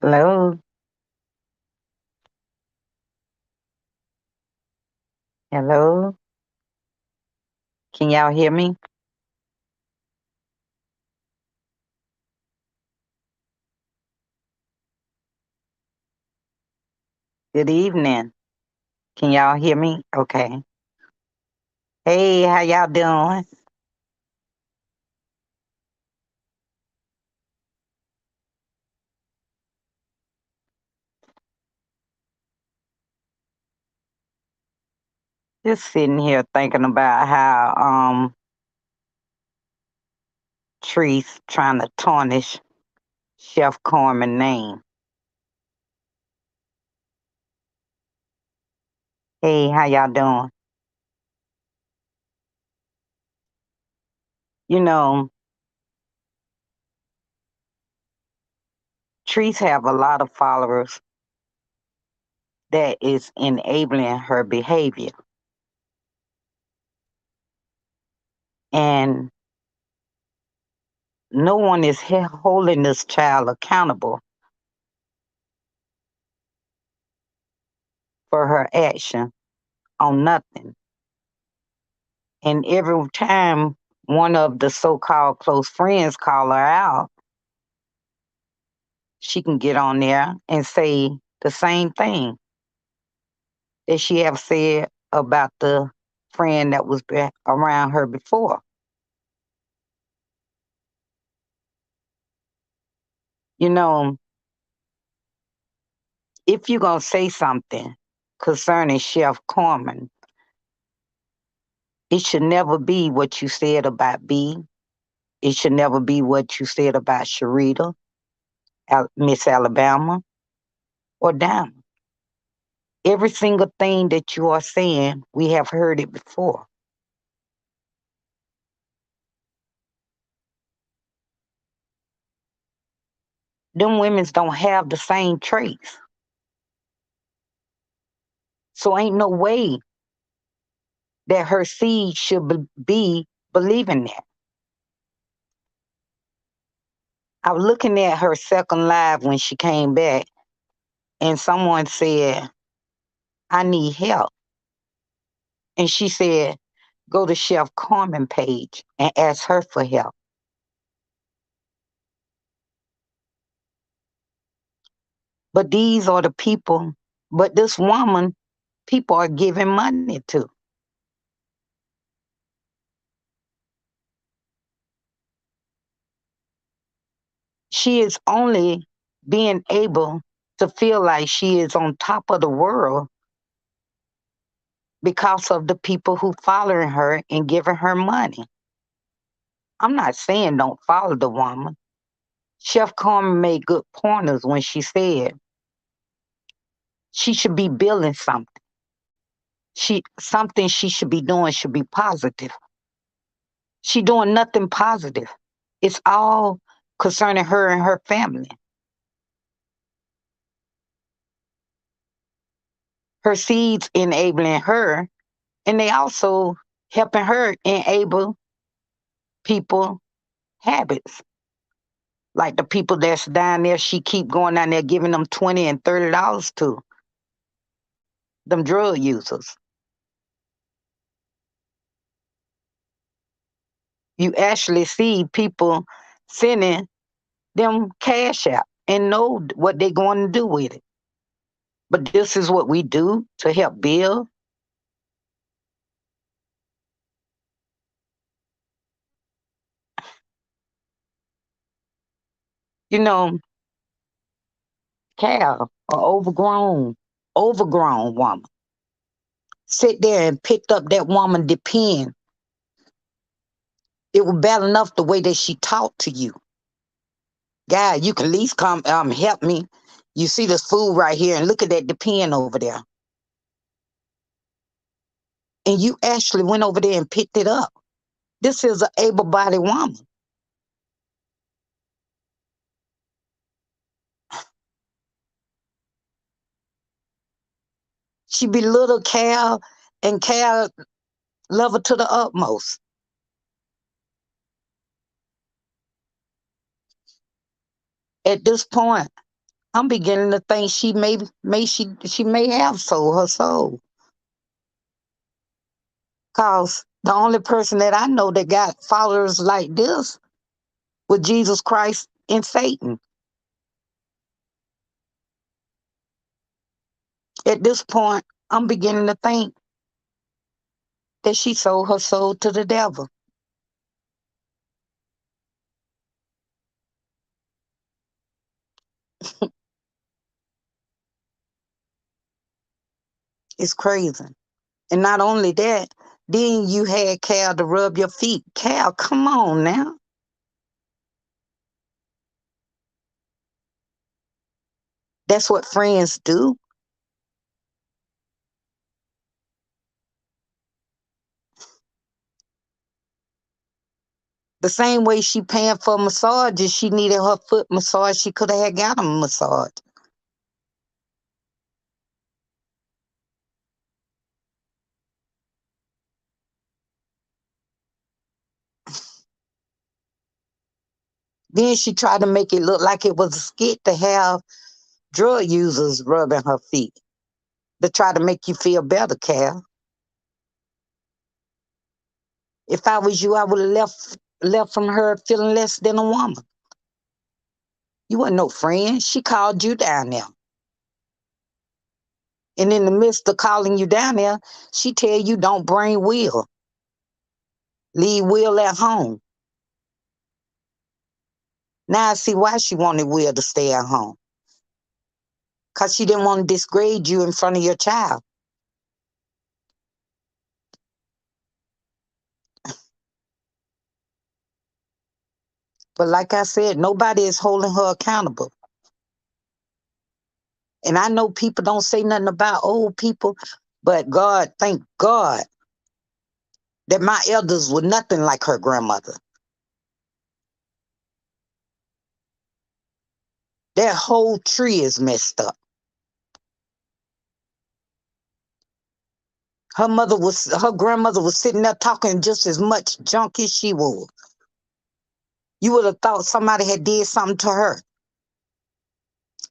Hello, hello. Can y'all hear me? Good evening. Can y'all hear me? Okay. Hey, how y'all doing? Just sitting here thinking about how Treese trying to tarnish Chef Corman name. Hey, how y'all doing? You know, Treese have a lot of followers that is enabling her behavior. And no one is holding this child accountable for her action on nothing. And every time one of the so called close friends call her out, she can get on there and say the same thing that she have said about the friend that was around her before. You know, if you're going to say something concerning Chef Corman, it should never be what you said about B. It should never be what you said about Sharita, Miss Alabama, or Diamond. Every single thing that you are saying, we have heard it before. Them women's don't have the same traits. So ain't no way that her seed should be believing that. I was looking at her second live when she came back, and someone said, I need help. And she said, go to Chef Carmen page and ask her for help. But these are the people, but this woman, people are giving money to. She is only being able to feel like she is on top of the world because of the people who following her and giving her money. I'm not saying don't follow the woman. Chef Carmen made good pointers when she said she should be building something. Something she should be doing should be positive. She doing nothing positive. It's all concerning her and her family. Her seeds enabling her, and they also helping her enable people habits. Like the people that's down there, she keep going down there giving them $20 and $30 to them drug users. You actually see people sending them cash out and know what they're going to do with it. But this is what we do to help build. You know, Cal, a overgrown woman, sit there and picked up that woman pen. It was bad enough the way that she talked to you. Guy, you can at least come help me. You see this food right here and look at that pen over there. And you actually went over there and picked it up. This is an able-bodied woman. She belittled Cal, and Cal love her to the utmost. At this point, I'm beginning to think she may have sold her soul. Cause the only person that I know that got followers like this was Jesus Christ and Satan. At this point, I'm beginning to think that she sold her soul to the devil. It's crazy. And not only that, then you had Cal to rub your feet. Cal, come on now. That's what friends do. The same way she paying for a massage, if she needed her foot massage, she could have had got a massage. Then she tried to make it look like it was a skit to have drug users rubbing her feet to try to make you feel better, Cal. If I was you, I would have left from her feeling less than a woman. You weren't no friend. She called you down there. And in the midst of calling you down there, she tell you don't bring Will. Leave Will at home. Now I see why she wanted Will to stay at home. Because she didn't want to disgrade you in front of your child. But like I said, nobody is holding her accountable. And I know people don't say nothing about old people, but God, thank God that my elders were nothing like her grandmother. That whole tree is messed up. Her grandmother was sitting there talking just as much junk as she was. You would have thought somebody had did something to her.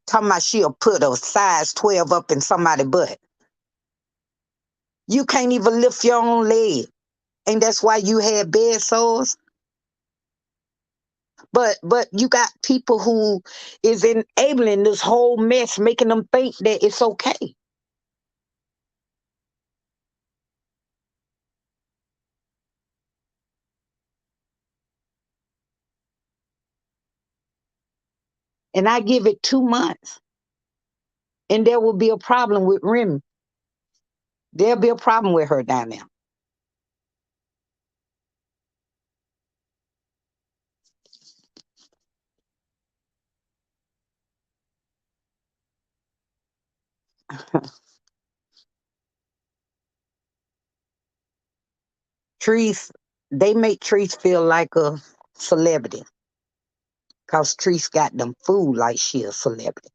Talking about she'll put a size 12 up in somebody's butt. You can't even lift your own leg. And that's why you had bed sores. But you got people who is enabling this whole mess, making them think that it's okay. And I give it 2 months, and there will be a problem with Remy. There'll be a problem with her down there. Trees, they make Trees feel like a celebrity because Trees got them fooled like she a celebrity.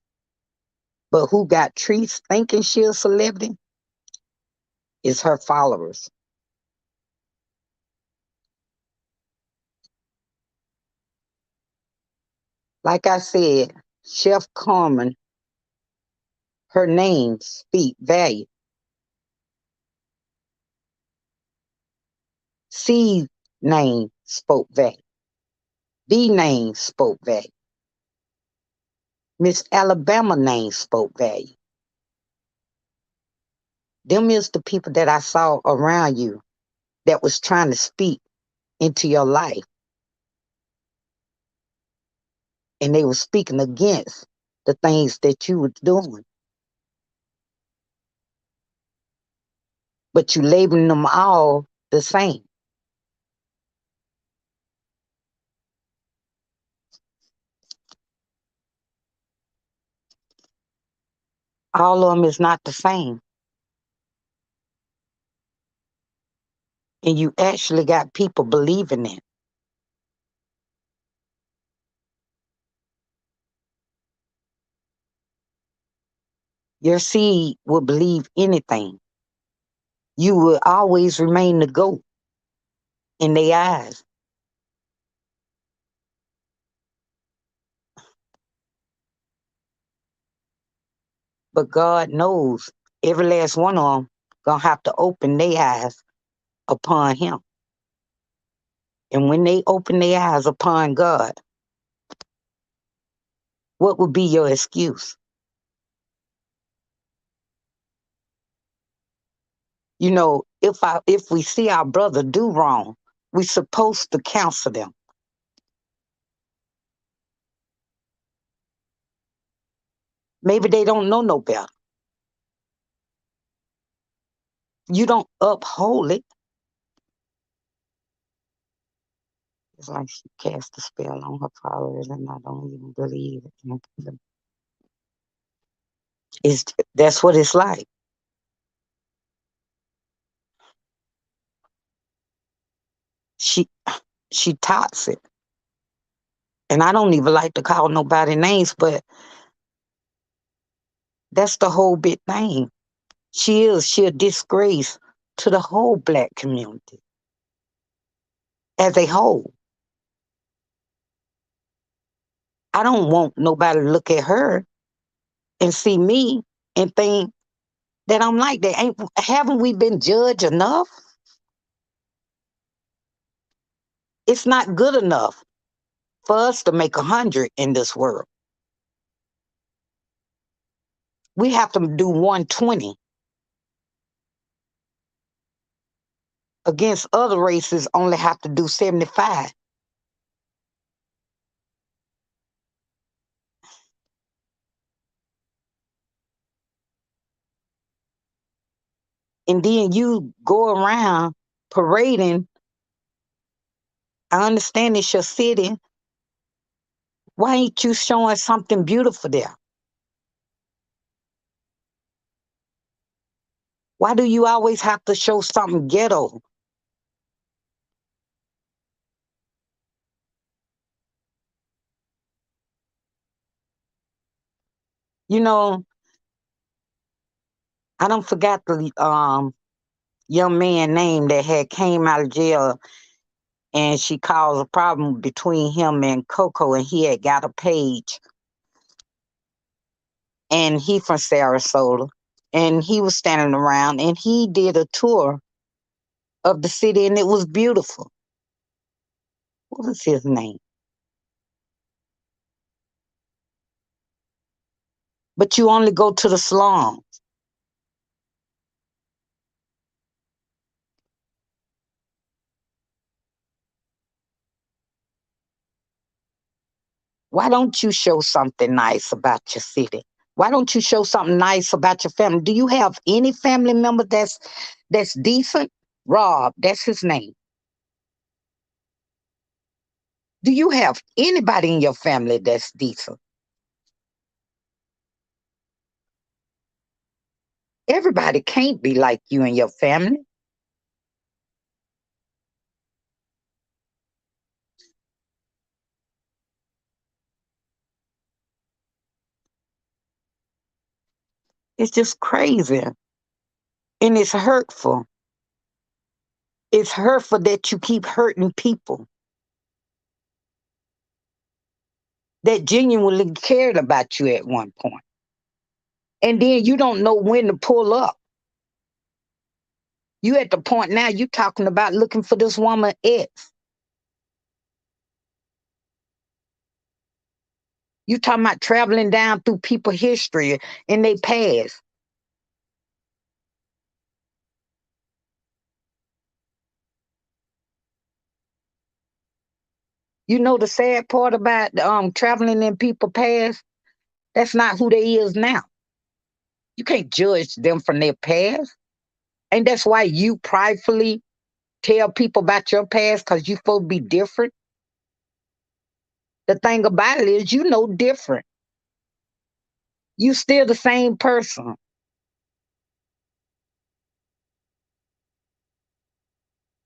But who got Trees thinking she a celebrity is her followers. Like I said, Chef Carmen, her name speak value. C name spoke value. B name spoke value. Miss Alabama name spoke value. Them is the people that I saw around you that was trying to speak into your life. And they were speaking against the things that you were doing. But you labeling them all the same. All of them is not the same. And you actually got people believing it. Your seed will believe anything. You will always remain the goat in their eyes. But God knows every last one of them gonna have to open their eyes upon Him. And when they open their eyes upon God, what would be your excuse? If we see our brother do wrong, we supposed to counsel them. Maybe they don't know no better. You don't uphold it. It's like she cast a spell on her followers, and I don't even believe it. It's that's what it's like. She she toxic, and I don't even like to call nobody names, but that's the whole big thing. She a disgrace to the whole black community as a whole. I don't want nobody to look at her and see me and think that I'm like that. Haven't we been judged enough? It's not good enough for us to make 100 in this world. We have to do 120 against other races only have to do 75. And then you go around parading. I understand it's your city. Why ain't you showing something beautiful there? Why do you always have to show something ghetto? You know, I don't forgot the young man name that had came out of jail, and she caused a problem between him and Coco, and he had got a page, and he from Sarasota, and he was standing around, and he did a tour of the city, and it was beautiful. What was his name? But you only go to the slum. Why don't you show something nice about your city? Why don't you show something nice about your family? Do you have any family member that's decent? Rob, that's his name. Do you have anybody in your family that's decent? Everybody can't be like you and your family. It's just crazy. And it's hurtful. It's hurtful that you keep hurting people that genuinely cared about you at one point. And then you don't know when to pull up. You at the point now you talking about looking for this woman ex. You talking about traveling down through people history in their past. You know the sad part about traveling in people past? That's not who they is now. You can't judge them from their past. And that's why you pridefully tell people about your past because you supposed to be different. The thing about it is you know different. You still the same person.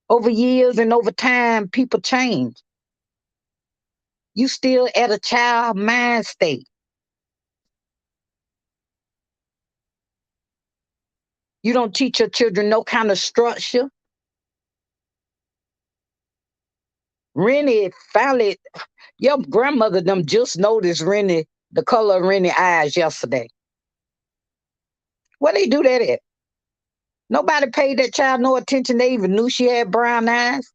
Over years and over time, people change. You still at a child mind state. You don't teach your children no kind of structure. Rennie finally, your grandmother them just noticed Rennie, the color of Rennie eyes yesterday. Where they do that at? Nobody paid that child no attention. They even knew she had brown eyes.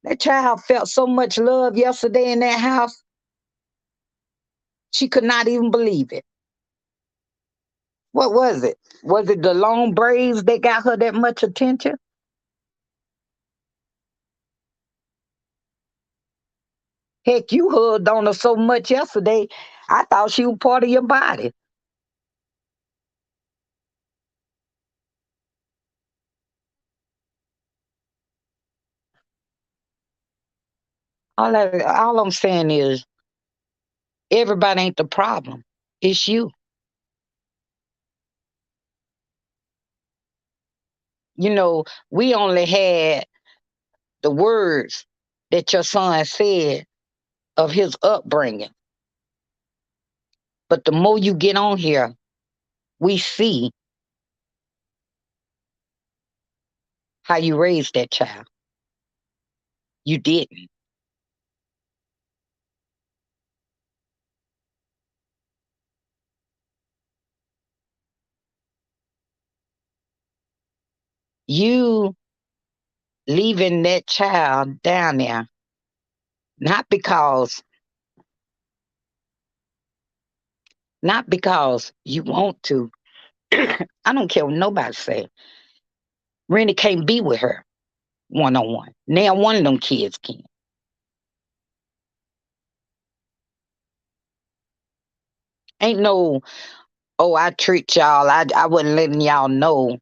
That child felt so much love yesterday in that house. She could not even believe it. What was it? Was it the long braids that got her that much attention? Heck, you hugged on her so much yesterday. I thought she was part of your body. All I'm saying is everybody ain't the problem. It's you. We only had the words that your son said of his upbringing. But the more you get on here, we see how you raised that child. You didn't. You leaving that child down there, not because not because you want to. I don't care what nobody say. Rennie can't be with her one on one. Now one of them kids can. Ain't no, oh, I tricked y'all. I wasn't letting y'all know.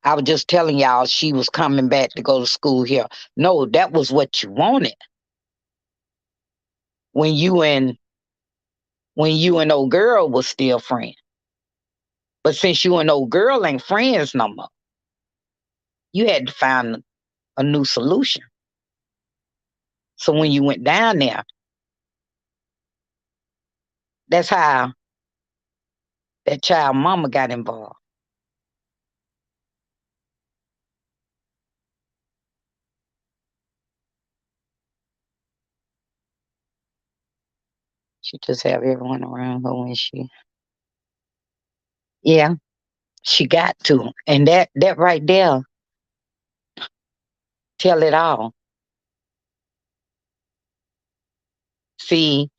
I was just telling y'all she was coming back to go to school here. No, that was what you wanted when you and old girl was still friends. But since you and old girl ain't friends no more, you had to find a new solution. So when you went down there, that's how that child mama got involved. She just have everyone around her when yeah, she got to. And that right there tell it all. See,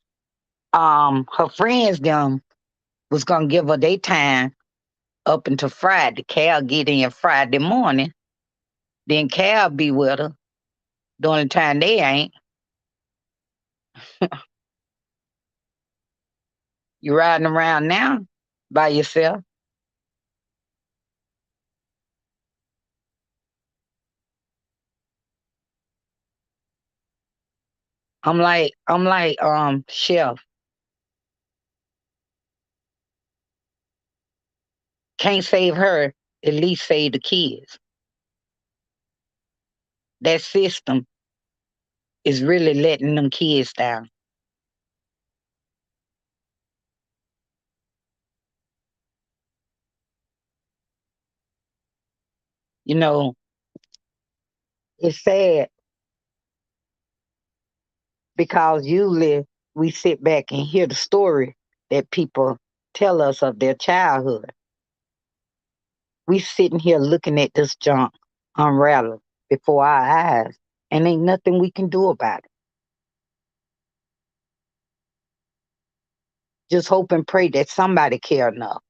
her friends them was gonna give her their time up until Friday. Cal get in Friday morning, then Cal be with her during the time they ain't. You riding around now by yourself. Chef, can't save her, at least save the kids. That system is really letting them kids down. You know, it's sad because usually we sit back and hear the story that people tell us of their childhood. We sitting here looking at this junk unravel before our eyes, and ain't nothing we can do about it. Just hope and pray that somebody care enough.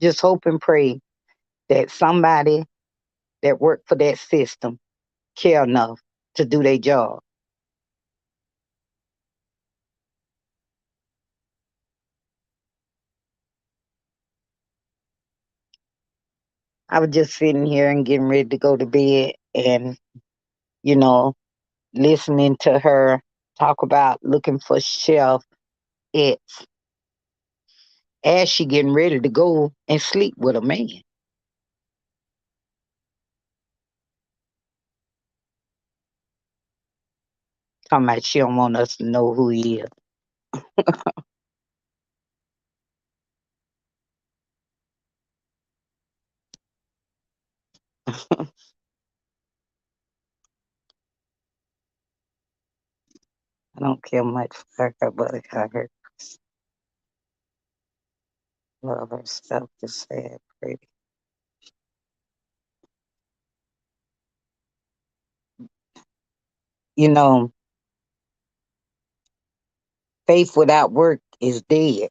Just hope and pray that somebody that work for that system care enough to do their job. I was just sitting here and getting ready to go to bed and, you know, listening to her talk about looking for Chef X as she getting ready to go and sleep with a man. Talking about she don't want us to know who he is. I don't care much for her, but her love her stuff is sad, pretty. You know, faith without work is dead.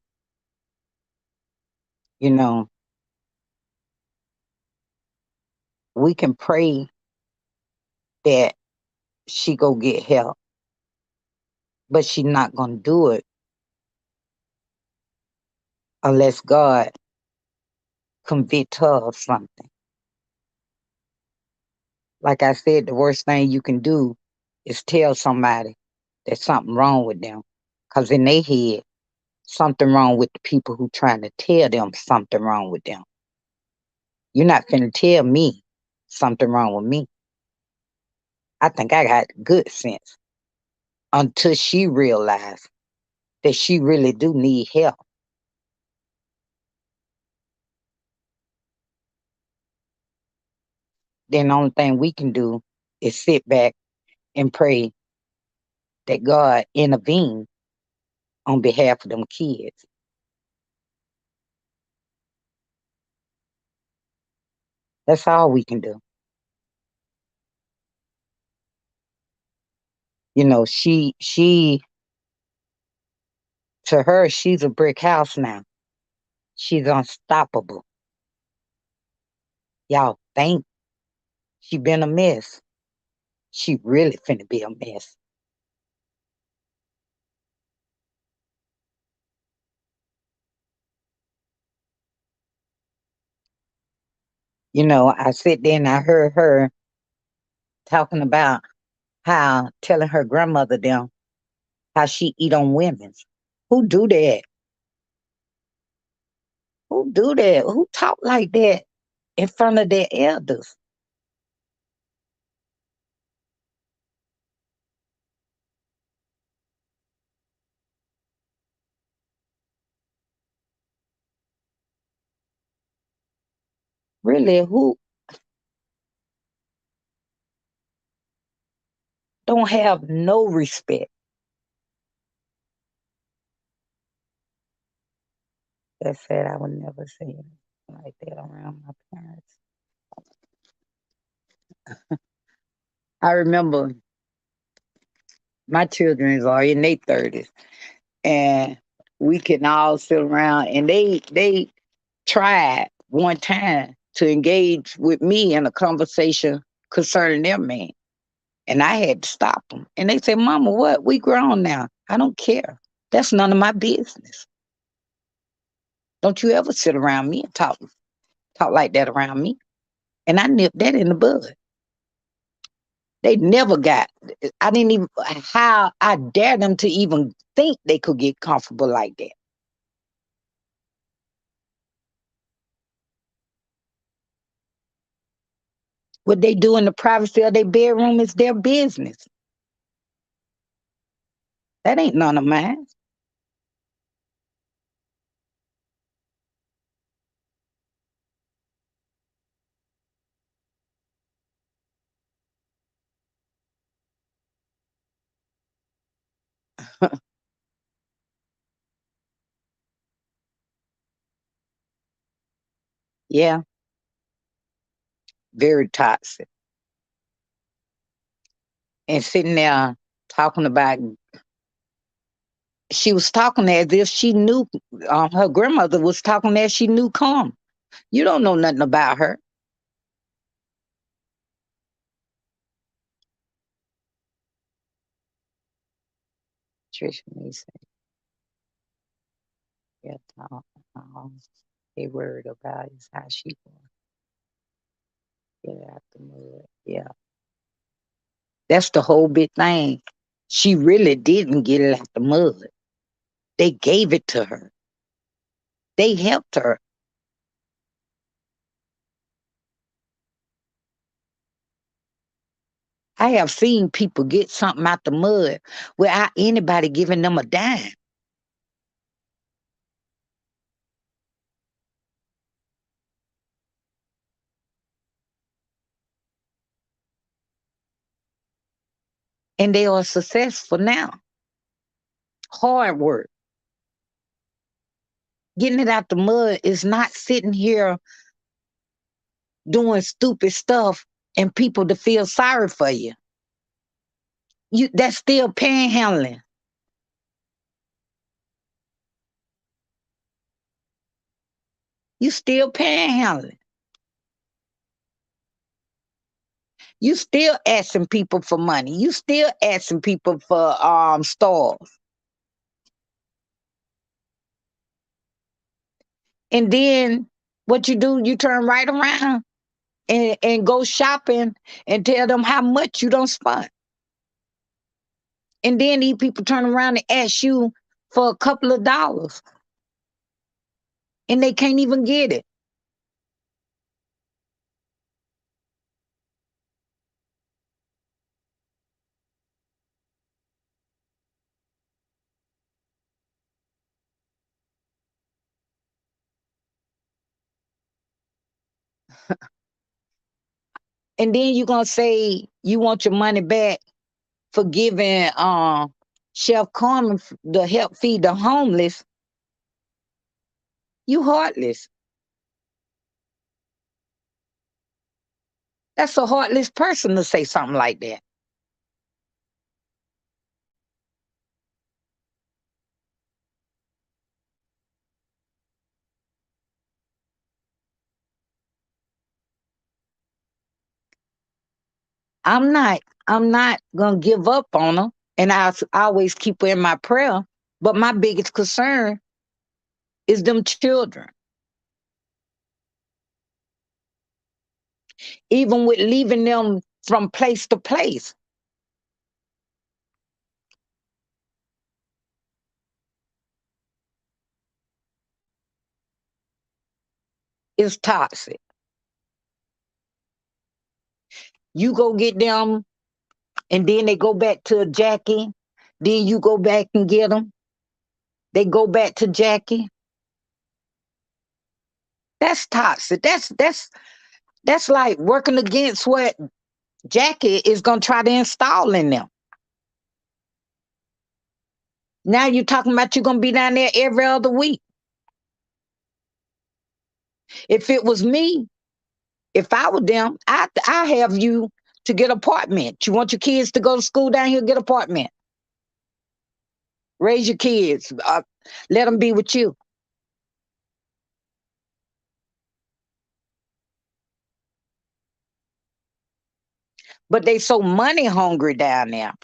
You know, we can pray that she go get help, but she not gonna do it unless God convict her of something. Like I said, the worst thing you can do is tell somebody there's something wrong with them. Because in their head, something wrong with the people who trying to tell them something wrong with them. You're not finna tell me something wrong with me. I think I got good sense until she realized that she really do need help. Then the only thing we can do is sit back and pray that God intervene on behalf of them kids. That's all we can do. You know, she to her, she's a brick house now. She's unstoppable. Y'all think she been a mess. She really finna be a mess. You know, I sit there and I heard her talking about how telling her grandmother them how she eat on women's. Who do that? Who do that? Who talk like that in front of their elders? Really, who don't have no respect? That said, I would never say anything like that around my parents. I remember my children are in their 30s, and we can all sit around, and they tried one time to engage with me in a conversation concerning their man, and I had to stop them. And they said, "Mama, what? We grown now. I don't care. That's none of my business. Don't you ever sit around me and talk like that around me." And I nipped that in the bud. They never got. I didn't even how I dare them to even think they could get comfortable like that. What they do in the privacy of their bedroom is their business. That ain't none of mine. Yeah, very toxic. And sitting there talking about, she was talking as if she knew, her grandmother was talking as she knew Carmen. You don't know nothing about her. Trisha Mason, yeah, um, they worried about is how she going to get out the mud. Yeah, that's the whole big thing. She really didn't get it out the mud. They gave it to her. They helped her. I have seen people get something out the mud without anybody giving them a dime. and they are successful now. Hard work. Getting it out the mud is not sitting here doing stupid stuff and people to feel sorry for you. That's still panhandling. You still panhandling. You still asking people for money. You still asking people for stores. And then what you do, you turn right around and go shopping and tell them how much you don't spend. And then these people turn around and ask you for a couple of dollars and they can't even get it. And then you're gonna say you want your money back for giving Chef Carmen to help feed the homeless. You heartless. That's a heartless person to say something like that. I'm not. I'm not gonna give up on her, and I always keep her in my prayer. But my biggest concern is them children. Even with leaving them from place to place, is toxic. You go get them, and then they go back to Jackie. Then you go back and get them. They go back to Jackie. That's toxic. That's like working against what Jackie is gonna try to install in them. Now you're talking about you're gonna be down there every other week. If it was me, if I were them, I have you to get apartment. You want your kids to go to school down here, get apartment. Raise your kids. Let them be with you. But they so money hungry down there.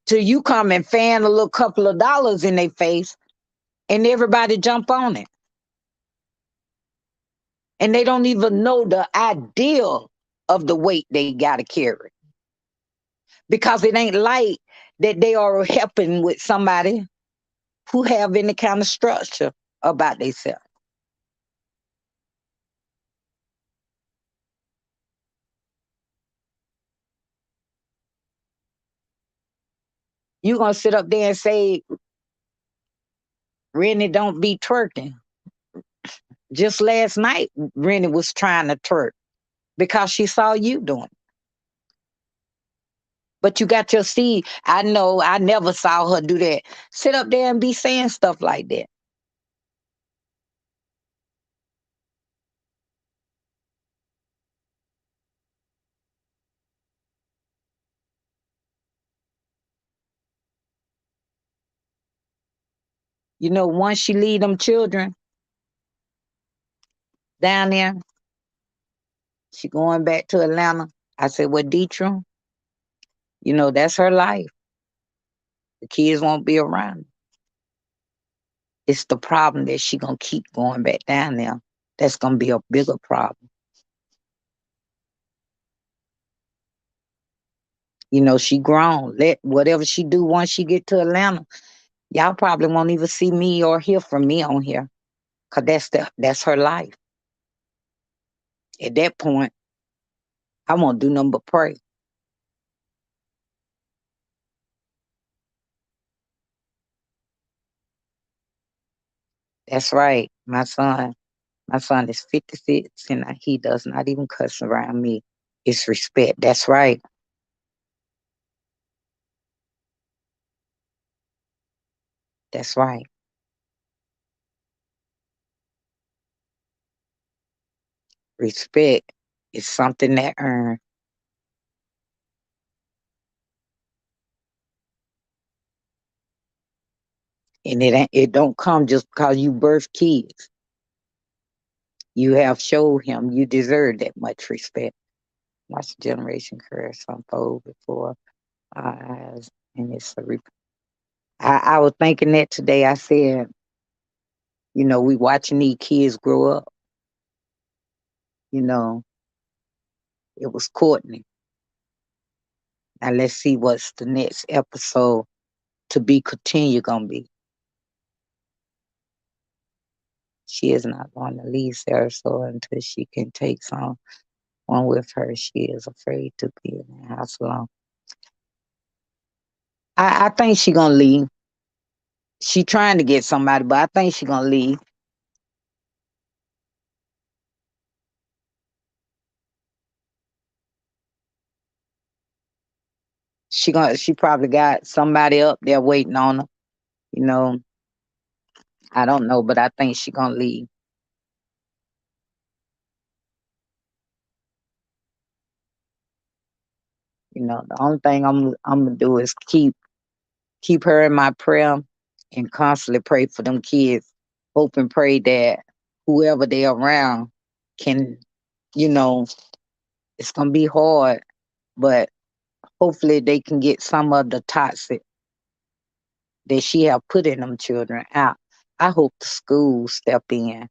Till you come and fan a little couple of dollars in their face and everybody jump on it. And they don't even know the ideal of the weight they gotta carry. Because it ain't like that they are helping with somebody who have any kind of structure about themselves. You gonna sit up there and say, Rennie don't be twerking. Just last night, Rennie was trying to twerk because she saw you doing it. But you got your seed. I know I never saw her do that. Sit up there and be saying stuff like that. You know, once she leave them children down there, she going back to Atlanta. I said, well, Deetra, you know, that's her life. The kids won't be around. It's the problem that she gonna keep going back down there. That's gonna be a bigger problem. You know, she grown. Let whatever she do once she get to Atlanta, y'all probably won't even see me or hear from me on here. Cause that's her life. At that point, I won't do nothing but pray. That's right, my son. My son is 56 and he does not even cuss around me. It's respect. That's right. That's right. Respect is something that earned, and it don't come just because you birth kids. You have showed him you deserve that much respect. Watch the generation curse unfold before our eyes, and it's I was thinking that today. I said, we watching these kids grow up. You know, it was Courtney. Now let's see what's the next episode to be continued gonna be. She is not going to leave Sarasota until she can take someone with her. She is afraid to be in the house alone. I think she gonna leave. She trying to get somebody, but I think she gonna leave. She probably got somebody up there waiting on her. You know, I don't know, but I think she gonna leave. The only thing I'm gonna do is keep her in my prayer and constantly pray for them kids. Hope and pray that whoever they around can, you know, it's gonna be hard, but hopefully they can get some of the toxic that she have put in them children out. I hope the schools step in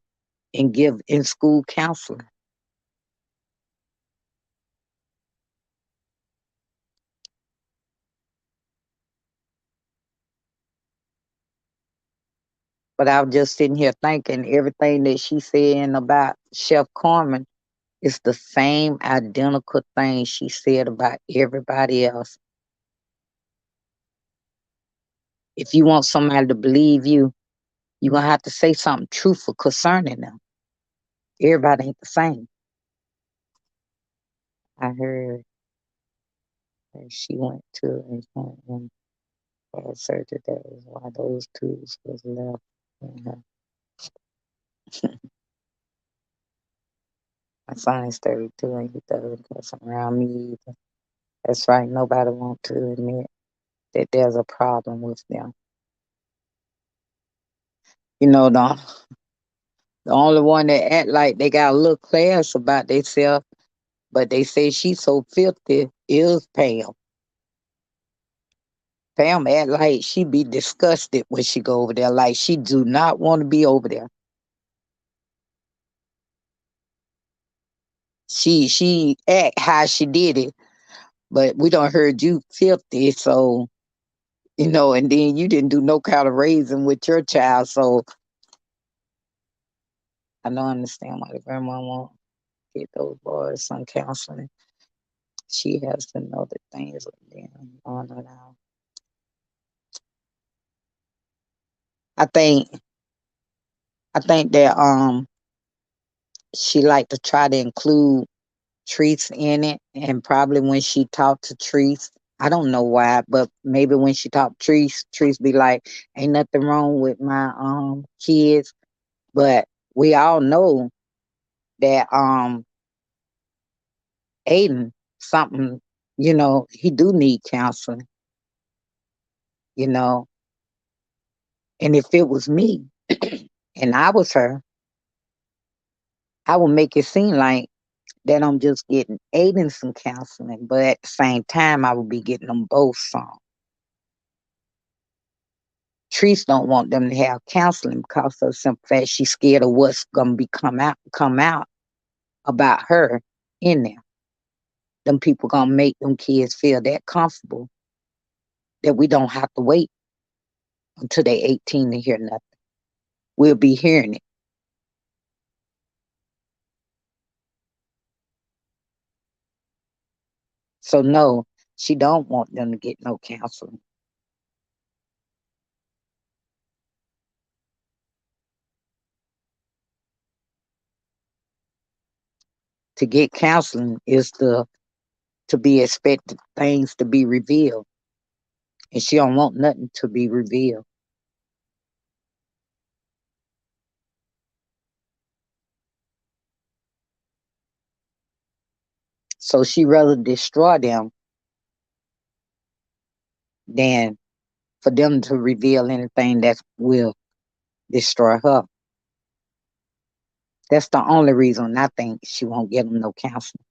and give in school counseling. But I was just sitting here thinking everything that she's saying about Chef Carmen is the same identical thing she said about everybody else. If you want somebody to believe you, you're gonna have to say something truthful concerning them. Everybody ain't the same. I heard that she went to and had surgery. That is why those tubes was left in her. My son is 32 and he doesn't cuss around me either. That's right. Nobody want to admit that there's a problem with them. The only one that act like they got a little class about themselves, but they say she's so filthy is Pam. Pam act like she be disgusted when she go over there, like she do not want to be over there. She act how she did it, but we don't heard you filthy, so and then you didn't do no kind of raising with your child, so I don't understand why the grandma won't get those boys some counseling. She has to know the things with them on and out. I think I think that she like to try to include Treese in it, and probably when she talked to Treese, I don't know why, but maybe when she talked to Treese, Treese be like, "Ain't nothing wrong with my kids," but we all know that Aiden something, he do need counseling, you know, and if it was me and I was her, I would make it seem like that I'm just getting Aiden some counseling, but at the same time, I would be getting them both some. Treese don't want them to have counseling because of the simple fact she's scared of what's gonna be come out about her in there. Them people gonna make them kids feel that comfortable that we don't have to wait until they 18 to hear nothing. We'll be hearing it. So no, she don't want them to get no counseling. to get counseling is to be expected things to be revealed, and she don't want nothing to be revealed. So she rather destroy them than for them to reveal anything that will destroy her. That's the only reason I think she won't get them no counseling.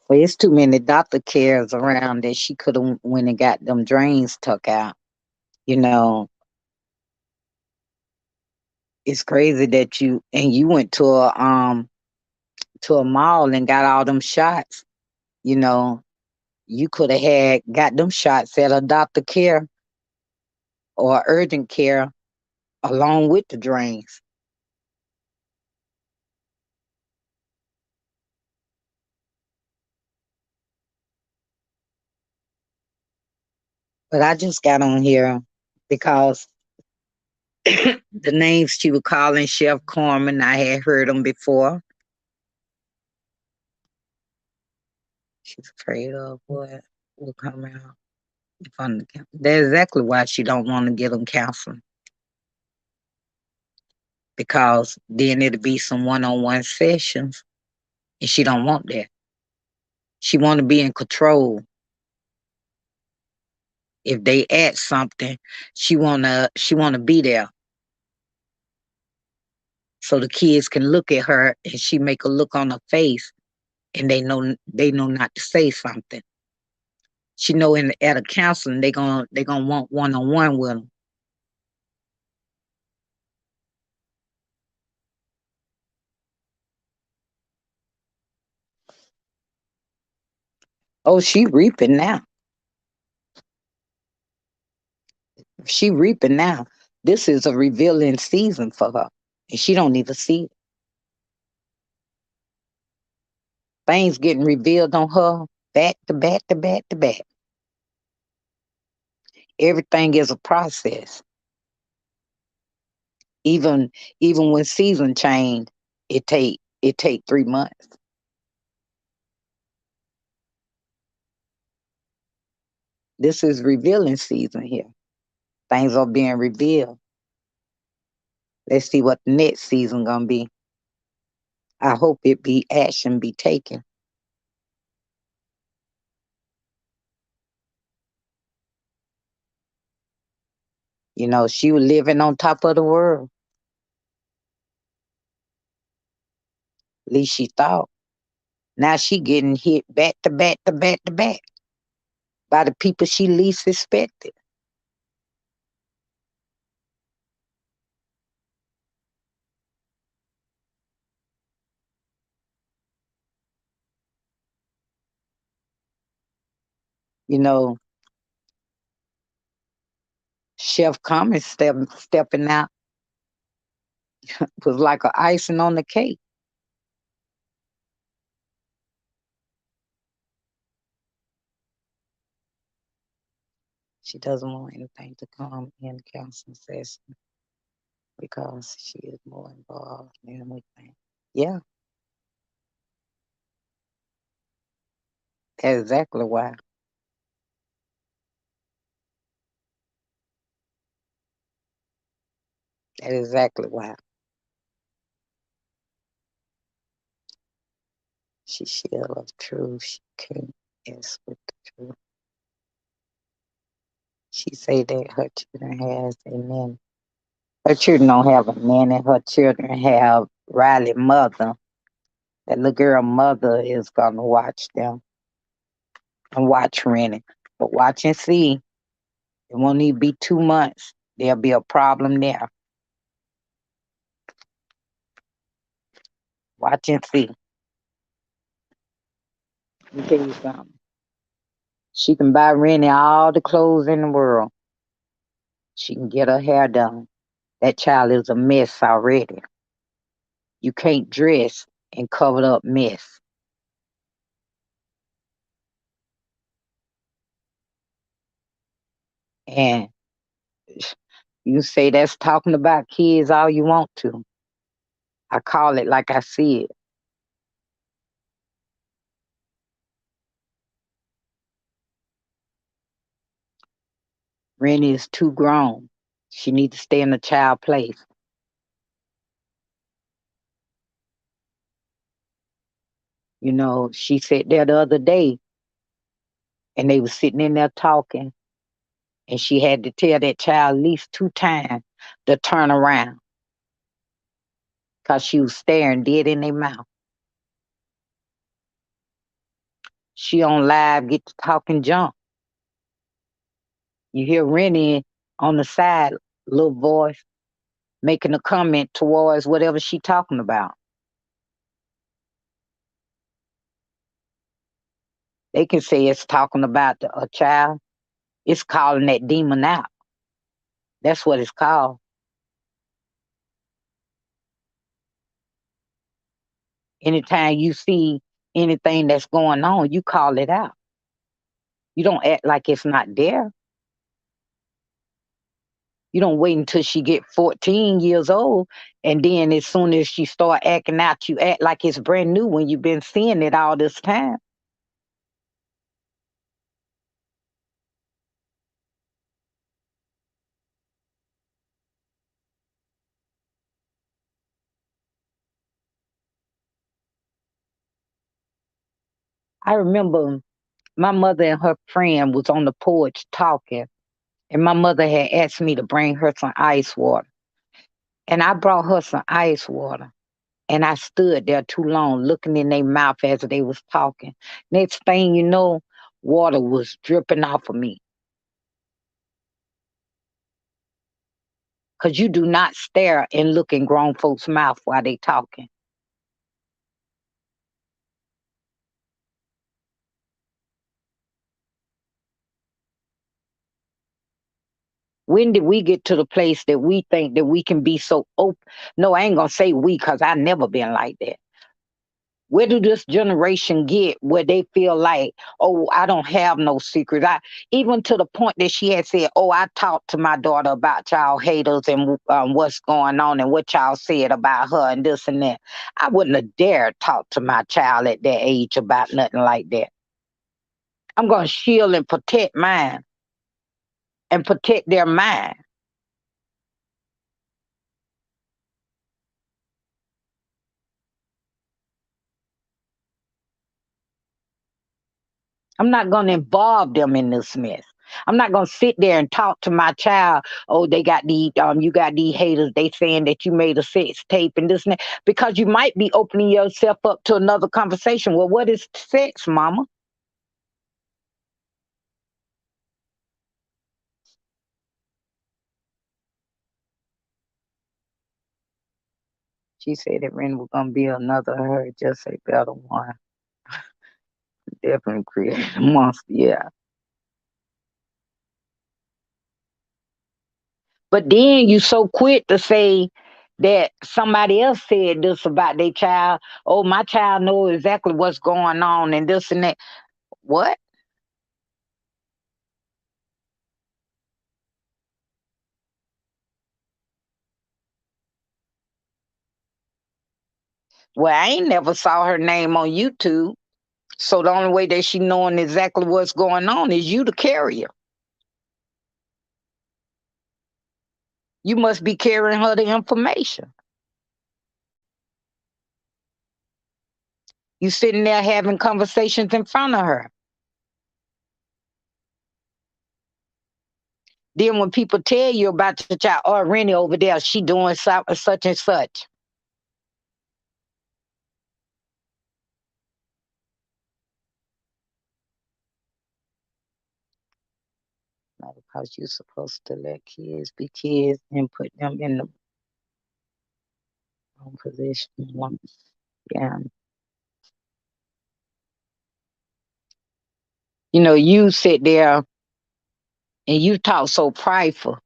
Well, it's too many doctor cares around that she could have went and got them drains took out. You know, it's crazy that you went to a mall and got all them shots. You know, you could have had got them shots at a doctor care or urgent care along with the drains. But I just got on here because the names she was calling Chef Corman, I had heard them before. She's afraid of what will come out from the counseling. That's exactly why she don't want to get them counseling, because then it'll be some one-on-one sessions, and she don't want that. She want to be in control. If they add something, she wanna be there, so the kids can look at her and she make a look on her face, and they know not to say something. She know at a counseling they gonna want one-on-one with them. Oh, she reaping now. She reaping now. This is a revealing season for her, and she don't even see it. Things getting revealed on her back to back to back to back. Everything is a process. Even even when season change, it take 3 months. This is revealing season here. Things are being revealed. Let's see what the next season gonna be. I hope it be action be taken. She was living on top of the world. At least she thought. Now she getting hit back to back to back to back by the people she least expected. You know, Chef Common stepping out was like a icing on the cake. She doesn't want anything to come in counseling session because she is more involved than we think. Yeah, that's exactly why. That's exactly why. She share of truth. She can't mess with the truth. She say that her children has a nanny. Her children don't have a nanny. Her children have Riley mother. That little girl mother is gonna watch them and watch Rennie. But watch and see. It won't even be 2 months. There'll be a problem there. Watch and see. Let me tell you something. She can buy Rennie all the clothes in the world. She can get her hair done. That child is a mess already. You can't dress in covered up mess. And you say that's talking about kids all you want to. I call it like I see it. Rennie is too grown. She needs to stay in the child place. You know, she sat there the other day and they was sitting in there talking, and she had to tell that child at least 2 times to turn around because she was staring dead in their mouth. She on live get to talking junk. You hear Rennie on the side, little voice, making a comment towards whatever she talking about. They can say it's talking about a child. It's calling that demon out. That's what it's called. Anytime you see anything that's going on, you call it out. You don't act like it's not there. You don't wait until she get 14 years old, and then as soon as she start acting out, you act like it's brand new when you've been seeing it all this time. I remember my mother and her friend was on the porch talking, and my mother had asked me to bring her some ice water. And I brought her some ice water. And I stood there too long looking in their mouth as they was talking. Next thing you know, water was dripping off of me. Cause you do not stare and look in grown folks' mouth while they talking. When did we get to the place that we think that we can be so open? No, I ain't gonna say we, cause I never been like that. Where do this generation get where they feel like, oh, I don't have no secrets? I even to the point that she had said, oh, I talked to my daughter about y'all haters and what's going on and what y'all said about her and this and that. I wouldn't have dared talk to my child at that age about nothing like that. I'm gonna shield and protect mine and protect their mind. I'm not going to involve them in this mess. I'm not going to sit there and talk to my child. Oh, they got these, you got these haters. They saying that you made a sex tape and this and that, because you might be opening yourself up to another conversation. Well, what is sex, mama? She said that Ren was going to be another her, just a better one. Definitely create a monster, yeah. But then you so quick to say that somebody else said this about their child. Oh, my child knows exactly what's going on and this and that. What? Well, I ain't never saw her name on YouTube. So the only way that she knowing exactly what's going on is you the carrier. You must be carrying her the information. You sitting there having conversations in front of her. Then when people tell you about your child, oh, Rennie over there, she doing such and such. Because you're supposed to let kids be kids and put them in the wrong position. Yeah. You know, you sit there and you talk so prideful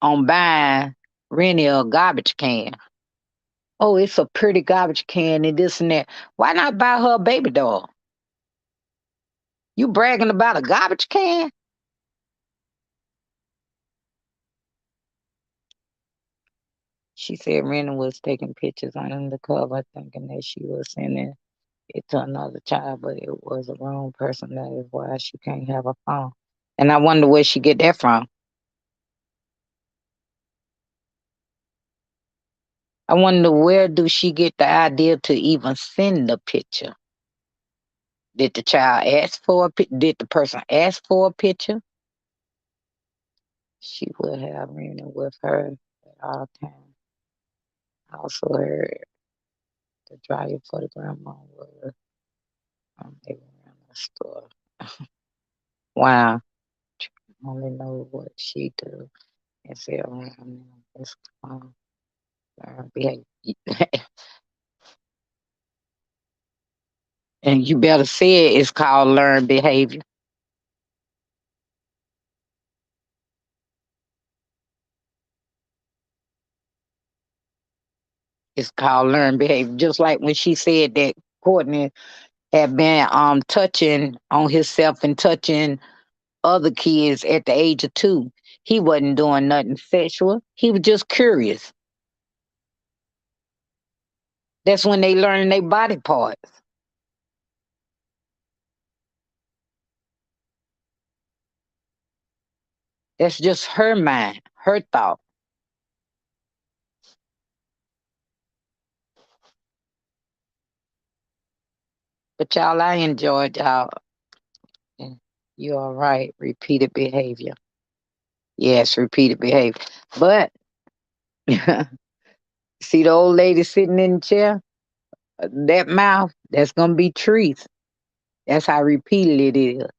on buying Rennie a garbage can. Oh, it's a pretty garbage can and this and that. Why not buy her a baby doll? You bragging about a garbage can? She said Rena was taking pictures under the cover, thinking that she was sending it to another child, but it was the wrong person. That is why she can't have a phone. And I wonder where she get that from. I wonder where do she get the idea to even send the picture? Did the child ask for a did the person ask for a picture? She would have Rena with her at all times. I also heard the dryer for the grandma was they were around the store. Wow. Only know what she do and say around them. It's behavior. And you better say it, it's called learned behavior. It's called learned behavior. Just like when she said that Courtney had been touching on himself and touching other kids at the age of 2. He wasn't doing nothing sexual. He was just curious. That's when they learn their body parts. That's just her mind, her thought. But y'all, I enjoyed y'all. You are right. Repeated behavior. Yes, repeated behavior. But see the old lady sitting in the chair? That mouth, that's gonna be trees. That's how repeated it is.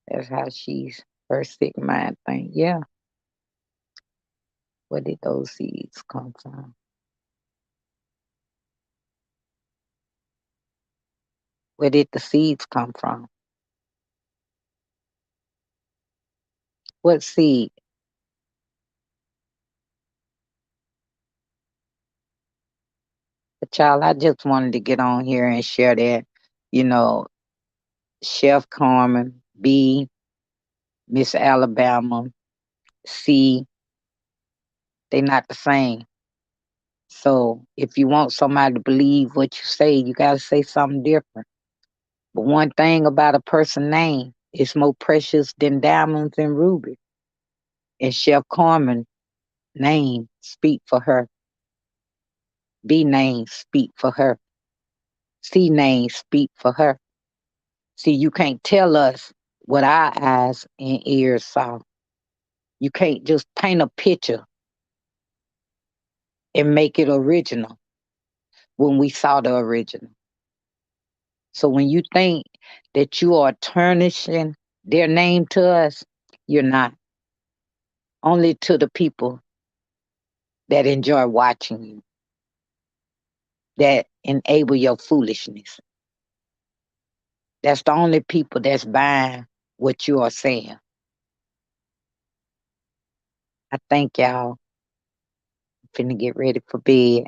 That's how she's her sick mind thing. Yeah. Where did those seeds come from? Where did the seeds come from? What seed? But child, I just wanted to get on here and share that, you know, Chef Carmen, B, Miss Alabama, C, they not the same. So if you want somebody to believe what you say, you gotta say something different. But one thing about a person's name, it's more precious than diamonds and rubies. And Chef Carmen name speak for her. B name speak for her. C name speak for her. See, you can't tell us what our eyes and ears saw. You can't just paint a picture and make it original when we saw the original. So when you think that you are tarnishing their name to us, you're not. Only to the people that enjoy watching you, that enable your foolishness. That's the only people that's buying what you are saying. I thank y'all. I'm finna get ready for bed.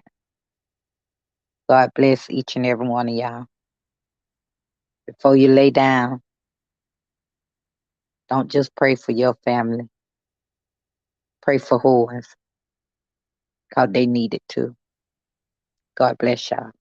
God bless each and every one of y'all. Before you lay down, don't just pray for your family. Pray for whores, because they need it too. God bless y'all.